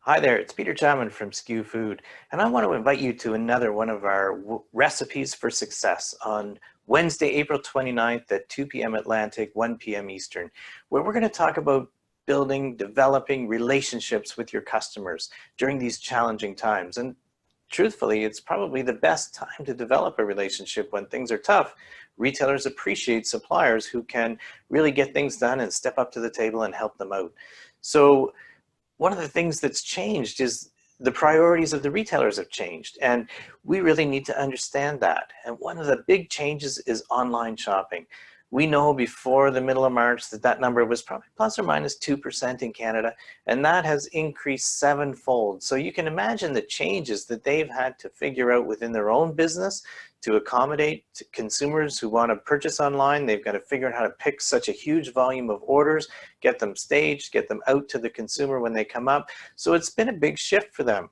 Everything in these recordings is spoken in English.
Hi there, it's Peter Chapman from SKUFood, and I want to invite you to another one of our recipes for success on Wednesday, April 29th at 2 p.m. Atlantic, 1 p.m. Eastern, where we're going to talk about building, developing relationships with your customers during these challenging times. And truthfully, it's probably the best time to develop a relationship when things are tough. Retailers appreciate suppliers who can really get things done and step up to the table and help them out. So one of the things that's changed is the priorities of the retailers have changed, and we really need to understand that. And one of the big changes is online shopping. We know before the middle of March that that number was probably plus or minus 2% in Canada, and that has increased sevenfold. So you can imagine the changes that they've had to figure out within their own business to accommodate to consumers who want to purchase online. They've got to figure out how to pick such a huge volume of orders, get them staged, get them out to the consumer when they come up. So it's been a big shift for them.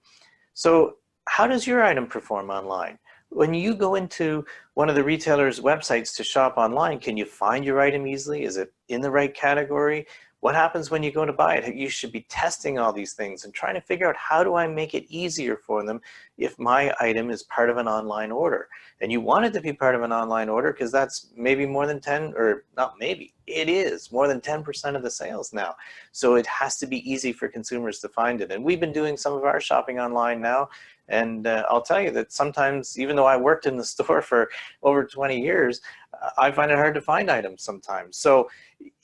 So how does your item perform online? When you go into one of the retailer's websites to shop online, can you find your item easily? Is it in the right category? What happens when you go to buy it? You should be testing all these things and trying to figure out, how do I make it easier for them if my item is part of an online order? And you want it to be part of an online order because that's maybe more than 10, or not maybe, it is more than 10% of the sales now. So it has to be easy for consumers to find it. And we've been doing some of our shopping online now. And I'll tell you that sometimes, even though I worked in the store for over 20 years, I find it hard to find items sometimes. So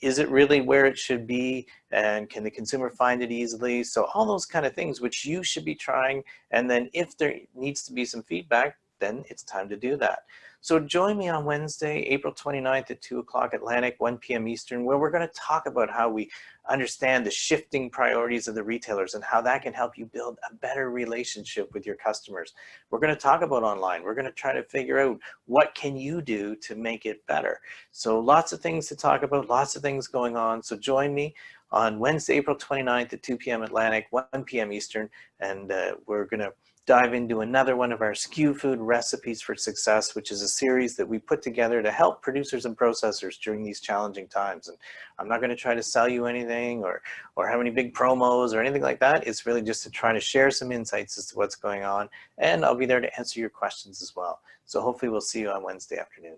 is it really where it should be? And can the consumer find it easily? So all those kind of things which you should be trying. And then if there needs to be some feedback, then it's time to do that. So join me on Wednesday, April 29th at 2 o'clock Atlantic, 1 p.m. Eastern, where we're going to talk about how we understand the shifting priorities of the retailers and how that can help you build a better relationship with your customers. We're going to talk about online. We're going to try to figure out, what can you do to make it better? So lots of things to talk about, lots of things going on. So join me on Wednesday, April 29th at 2 p.m. Atlantic, 1 p.m. Eastern, and we're going to dive into another one of our SKUFood recipes for success, which is a series that we put together to help producers and processors during these challenging times. And I'm not going to try to sell you anything or have any big promos or anything like that. It's really just to try to share some insights as to what's going on, and I'll be there to answer your questions as well. So hopefully we'll see you on Wednesday afternoon.